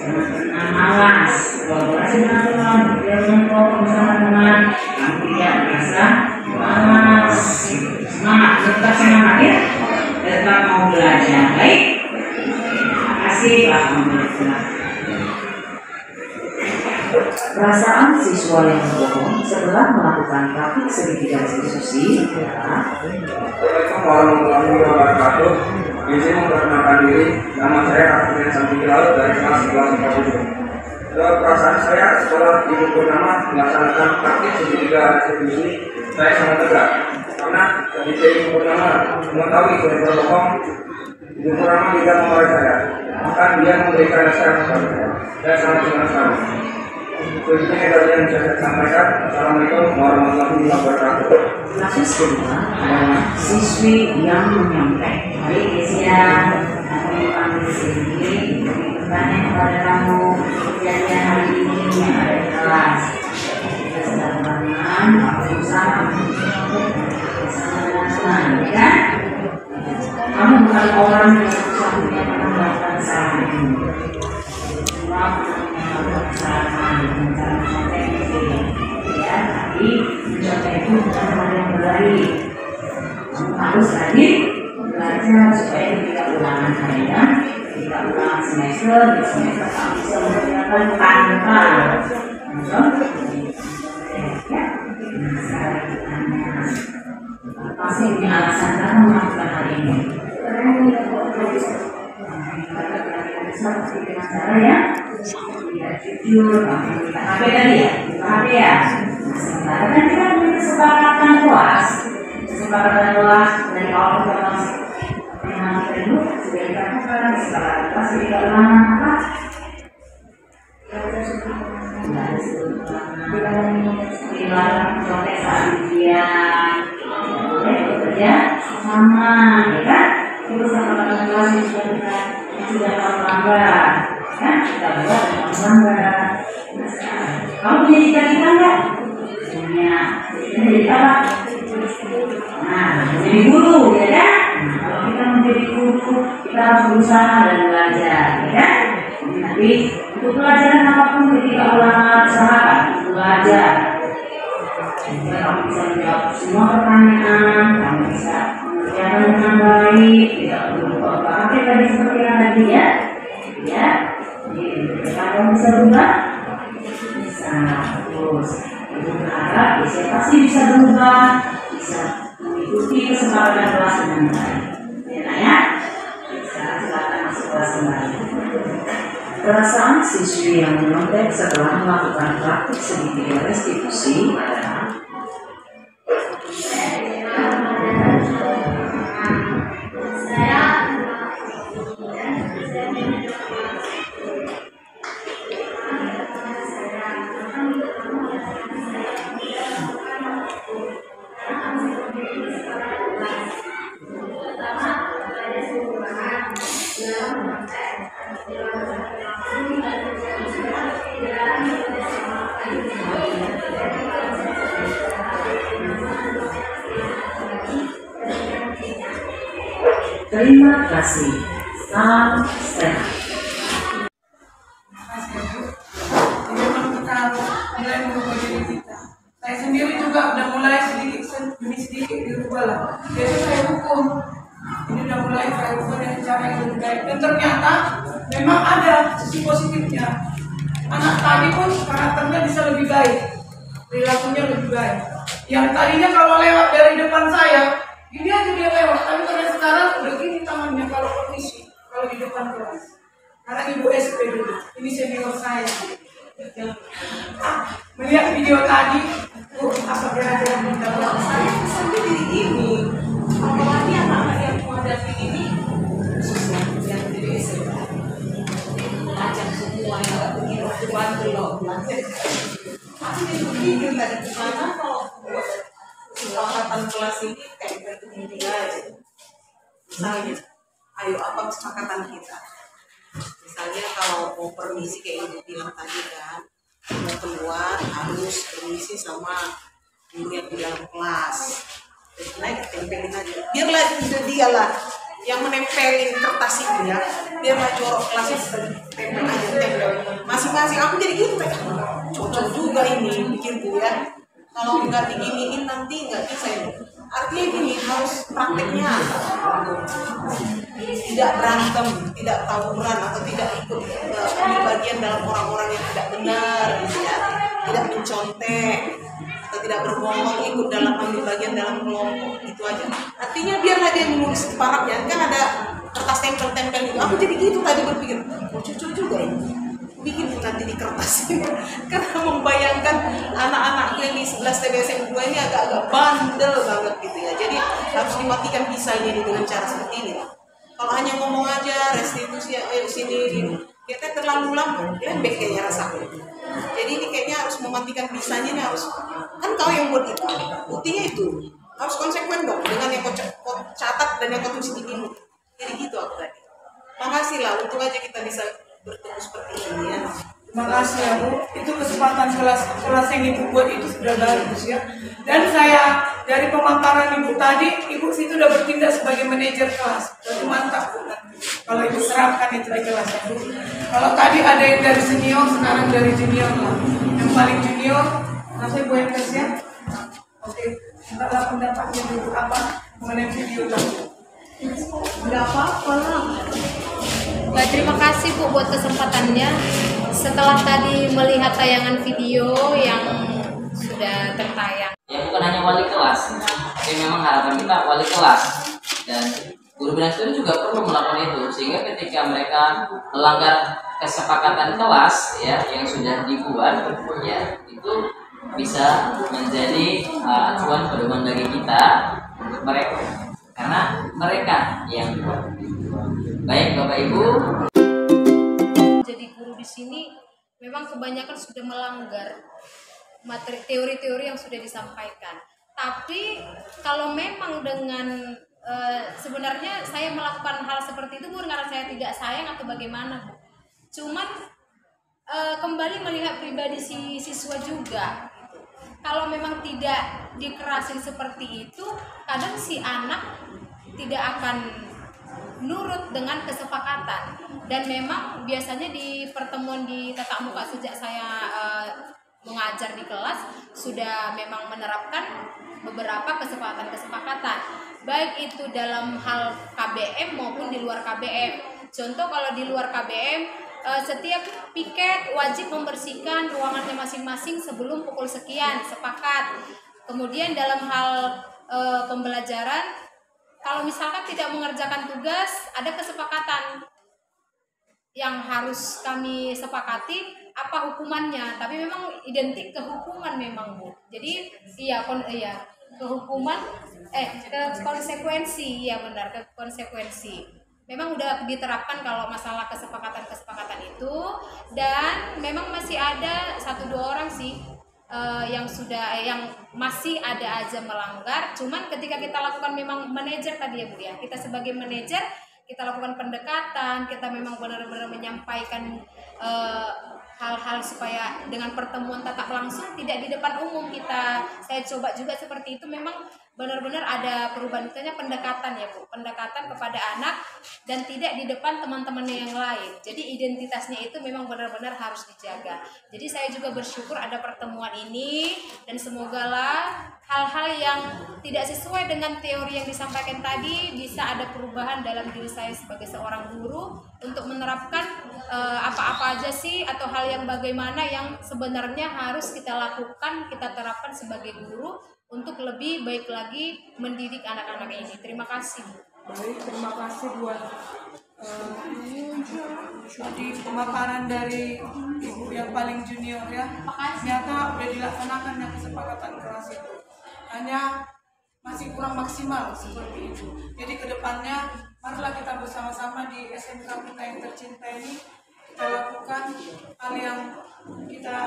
Jangan pernah malas, kolaborasi dengan teman, berkelompok bersama teman, kamu tidak merasa malas. Semangat, tetap semangat ya, tetap mau belajar. Baik, terima kasih Pak Alhamdulillah. Perasaan siswa yang berbohong setelah melakukan praktik segitiga restitusi adalah Assalamualaikum warahmatullahi wabarakatuh. Izin memperkenalkan diri, nama saya Arifin Santi Laut dari kelas 11 Perasaan saya setelah Ibu Purnama melaksanakan praktik segitiga restitusi, saya sangat tegak karena ketika Ibu Purnama mengetahui saya berbohong, Ibu Purnama tidak memarahi saya, bahkan dia memberikan nasihat kepada saya. Saya sangat senang sekali. Selanjutnya yang bisa saya sampaikan. Assalamualaikum warahmatullahi wabarakatuh. kasus kedua adalah siswi yang menyontek. Baik Kesia, aku dipanggil sini bertanya kepada kamu kejadian hari ini yang ada di kelas. Kita sedang barengan, berusaha bersama dengan teman, ya? Kamu bukan orang yang satu-satunya pernah melakukan kesalahan ini. Semua pernah melakukan kesalahan dengan cara mencontek di sini, ya. Tapi mencontek itu bukan hal yang baik. Kamu harus rajin belajar supaya tidak ulangan harian, tidak ulangan semester, di semester kamu bisa mengerjakan tanpa mencontek. Ya, masalah kitanya. Apa sih punya alasan kamu melakukan hal ini? Karena tidak fokus. Seperti dengan cara ya tidak jujur, buka HP tadi ya, buka HP ya. Sementara kan kita punya kesepakatan kelas, kesepakatan kelas dari awal kelas memang itu sudah dikatakan kesepakatan kelas tidak ulangan apa? Dilarang sampai saat ujian, boleh bekerja sama, ya kan? Itu kesepakatan kelas yang sudah kamu langgar, kan? Kita buat dengan langgar. Kamu punya cita-cita nggak? Punya. Jadi apa? Nah, menjadi guru, ya kan? Kalau kita menjadi guru, kita harus berusaha dan belajar, ya kan? Nanti untuk pelajaran apapun ketika ulangan usahakan belajar. Supaya kamu bisa menjawab semua pertanyaan, kamu bisa mengerjakan dengan baik, tidak perlu lupa. Oke, tadi seperti yang tadi ya, ya. Jadi kamu bisa berubah, bisa terus. Ibu berharap saya pasti bisa berubah, bisa mengikuti kesepakatan kelas dengan baik. Ya, silakan masuk kelas kembali. Perasaan siswi yang menonton setelah melakukan praktik segitiga restitusi adalah terima kasih. Salam sehat. Memang kita mulai merubah diri kita. Saya sendiri juga udah mulai sedikit demi sedikit dirubah lah. Jadi saya hukum. Ini udah mulai saya ubah dengan cara yang lebih baik. Dan ternyata memang ada sisi positifnya. Anak tadi pun karakternya bisa lebih baik, perilakunya lebih baik. Yang tadinya kalau lewat dari depan saya, gini aja dia lewat. Tapi karena sekarang udah gini tangannya kalau kondisi, kalau di depan kelas. Karena ibu SP dulu, ini senior saya. Melihat video tadi, apa kira-kira yang mendapat saya sampai jadi gini. Apalagi anak-anak yang menghadapi ini, khususnya yang jadi SMP. Belajar semua yang gak begitu bantu loh. Masih dipikir tadi gimana kalau kesepakatan kelas ini kayak berhenti aja. Misalnya, ayo apa kesepakatan kita? Misalnya kalau mau permisi kayak ibu bilang tadi kan, mau keluar harus permisi sama guru yang di dalam kelas. Jadi naik tempelin aja. Biarlah dia lah yang menempelin kertas itu ya. Biarlah jorok kelasnya tempel aja tempel. Masing-masing aku jadi gitu kayak cocok juga ini pikirku ya. Kalau nggak diginiin nanti nggak bisa ini. Artinya gini, harus prakteknya tidak berantem, tidak tawuran atau tidak ikut di bagian dalam orang-orang yang tidak benar gitu ya. Tidak mencontek atau tidak berbohong, ikut dalam ambil bagian dalam kelompok, itu aja. Artinya biarlah dia menulis di parapnya, kan ada kertas tempel-tempel gitu. Aku jadi gitu tadi berpikir, oh cocok juga ini. Bikin nanti di kertas karena membayangkan anak-anak yang di 11 TBSM 2 ini agak-agak bandel banget gitu ya. Jadi harus dimatikan pisahnya dengan cara seperti ini. Kalau hanya ngomong aja restitusi sini kita terlalu lama lembek kayaknya rasanya. Jadi ini kayaknya harus mematikan pisahnya ini harus, kan kau yang buat itu, buktinya itu harus konsekuen dong dengan yang kau catat dan yang kau tulis di buku. Jadi gitu aku tadi. Makasih lah, untung aja kita bisa bertemu seperti ini ya. Terima kasih ya Bu. Itu kesempatan kelas yang Ibu buat itu sudah bagus ya. Dan saya dari pemaparan Ibu tadi, Ibu situ sudah bertindak sebagai manajer kelas. Jadi mantap Bu. Kalau Ibu terapkan itu di kelas ya Bu. Kalau tadi ada yang dari senior, sekarang dari junior lah. Yang paling junior, nanti Bu yang ya. Oke, mintalah pendapatnya dulu apa mengenai video tadi. Tidak apa-apa lah. Terima kasih Bu buat kesempatannya. Setelah tadi melihat tayangan video yang sudah tertayang. Ya bukan hanya wali kelas, tapi memang harapan kita wali kelas dan guru bina studi juga perlu melakukan itu sehingga ketika mereka melanggar kesepakatan kelas ya yang sudah dibuat ya itu bisa menjadi acuan pedoman bagi kita untuk mereka, karena mereka yang buat. Baik Bapak Ibu. Jadi guru di sini memang kebanyakan sudah melanggar materi teori-teori yang sudah disampaikan. Tapi kalau memang dengan sebenarnya saya melakukan hal seperti itu bukan karena saya tidak sayang atau bagaimana, Bu. Cuman kembali melihat pribadi si siswa juga. Kalau memang tidak dikerasin seperti itu, kadang si anak tidak akan nurut dengan kesepakatan. Dan memang biasanya di pertemuan di tatap muka sejak saya mengajar di kelas sudah memang menerapkan beberapa kesepakatan-kesepakatan, baik itu dalam hal KBM maupun di luar KBM. Contoh kalau di luar KBM, setiap piket wajib membersihkan ruangannya masing-masing sebelum pukul sekian, sepakat. Kemudian dalam hal pembelajaran, kalau misalkan tidak mengerjakan tugas, ada kesepakatan yang harus kami sepakati apa hukumannya. Tapi memang identik ke hukuman memang, Bu. Jadi ke hukuman ke konsekuensi, ya benar, ke konsekuensi. Memang udah diterapkan kalau masalah kesepakatan itu, dan memang masih ada 1-2 orang sih yang masih ada aja melanggar. Cuman ketika kita lakukan memang manajer tadi ya Bu ya, kita sebagai manajer kita lakukan pendekatan, kita memang benar-benar menyampaikan hal-hal supaya dengan pertemuan tatap langsung tidak di depan umum saya coba juga seperti itu, memang benar-benar ada perubahan, misalnya pendekatan ya Bu, pendekatan kepada anak dan tidak di depan teman-temannya yang lain. Jadi identitasnya itu memang benar-benar harus dijaga. Jadi saya juga bersyukur ada pertemuan ini, dan semogalah hal-hal yang tidak sesuai dengan teori yang disampaikan tadi bisa ada perubahan dalam diri saya sebagai seorang guru untuk menerapkan apa-apa aja sih atau hal yang bagaimana yang sebenarnya harus kita lakukan, kita terapkan sebagai guru untuk lebih baik lagi mendidik anak-anak ini. Terima kasih. Baik, terima kasih buat di pemaparan dari Ibu yang paling junior ya. Ternyata udah dilaksanakan yang kesepakatan kelas itu. Hanya masih kurang maksimal seperti itu. Jadi kedepannya marilah kita bersama-sama di SMK kita yang tercinta ini kita lakukan hal yang kita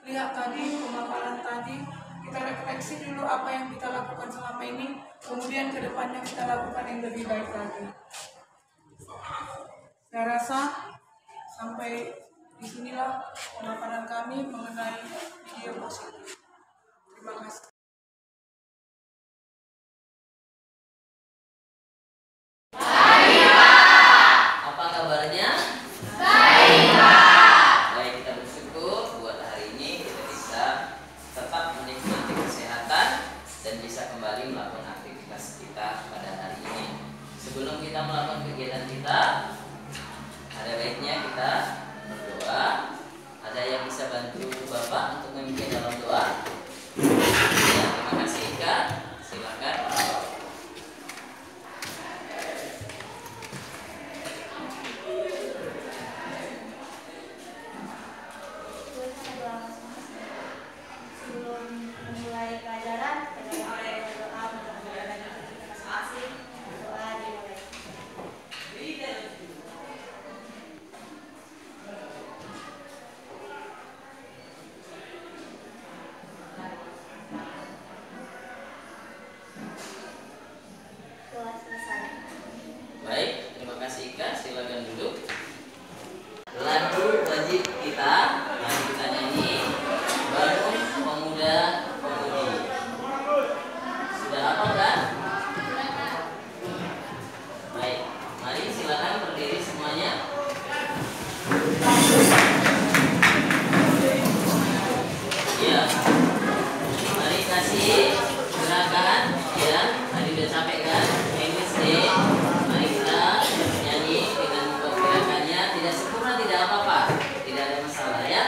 lihat tadi, pemaparan tadi. Kita refleksi dulu apa yang kita lakukan selama ini, kemudian ke depannya kita lakukan yang lebih baik lagi. Saya rasa sampai disinilah pemaparan kami mengenai video positif. Terima kasih. Apa kabarnya? Baik, Pak. Baik, kita bersyukur buat hari ini kita bisa tetap menikmati kesehatan dan bisa kembali melakukan aktivitas kita pada hari ini. Sebelum kita melakukan kegiatan kita, ada baiknya kita berdoa. Ada yang bisa bantu Bapak untuk memimpin dalam doa? Ya, terima kasih Ika. Silakan. Sebelum memulai pelajaran, kita berdoa mudah-mudahan kita masing-masing berdoa dimulai. Doa selesai. Baik, terima kasih Ika. Silakan duduk. Lagu wajib kita yang kita nyanyi Bangun Pemuda Pemudi. Sudah hafal kan? Baik, mari silakan berdiri semuanya. Ya, mari kasih gerakan ya. Tadi udah capek kan? English Day. Mari kita nyanyi dengan membuat gerakannya. Tidak sempurna tidak apa-apa, tidak ada masalah ya.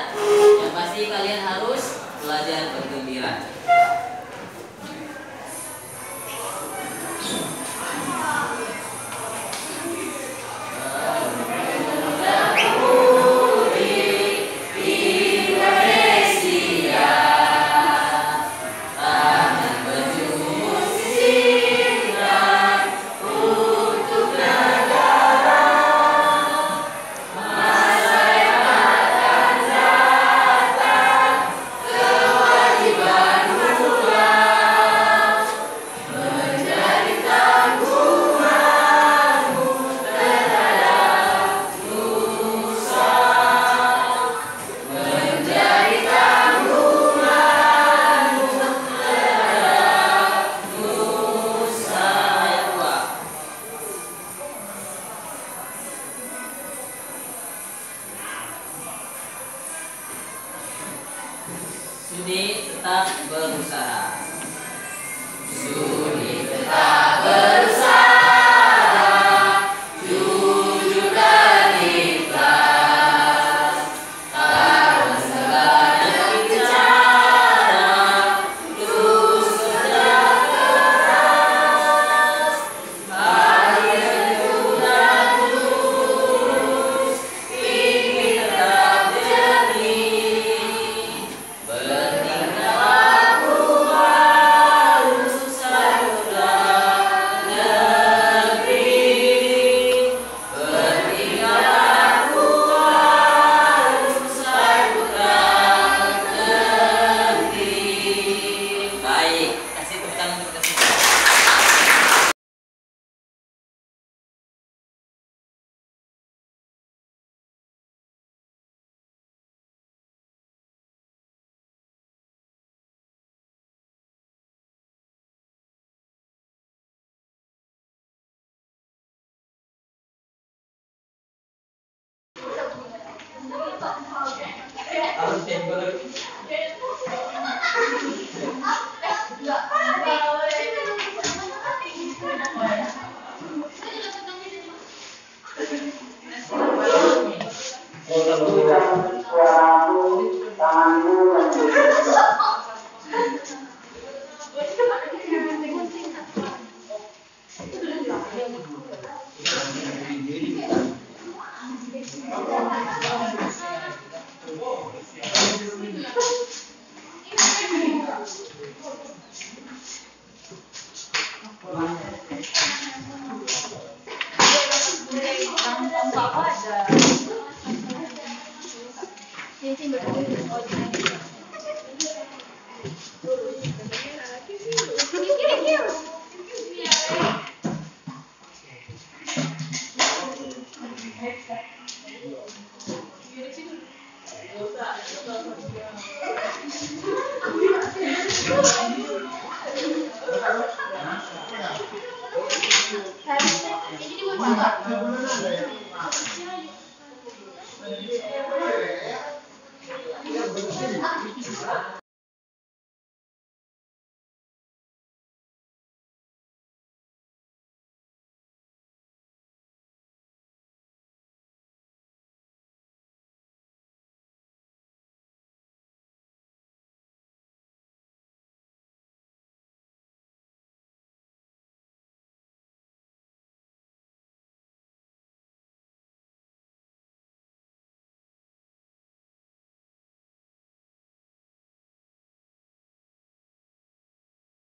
Yang pasti kalian harus belajar bergembira. Tangan baju musik. Suni tetap berusaha. Suni tetap berusaha, jujur dan ikhlas. Karena segala bicara, terus kerja keras. Hati teguh dan tulus, ingin tetap jernih. Bertindak aku harus saudara negeri. Bertindak aku harus saudara negeri. Baik, kasih tepuk tangan untuk kasih. Berikan suaramu, tanganmu menunjukkan. Ini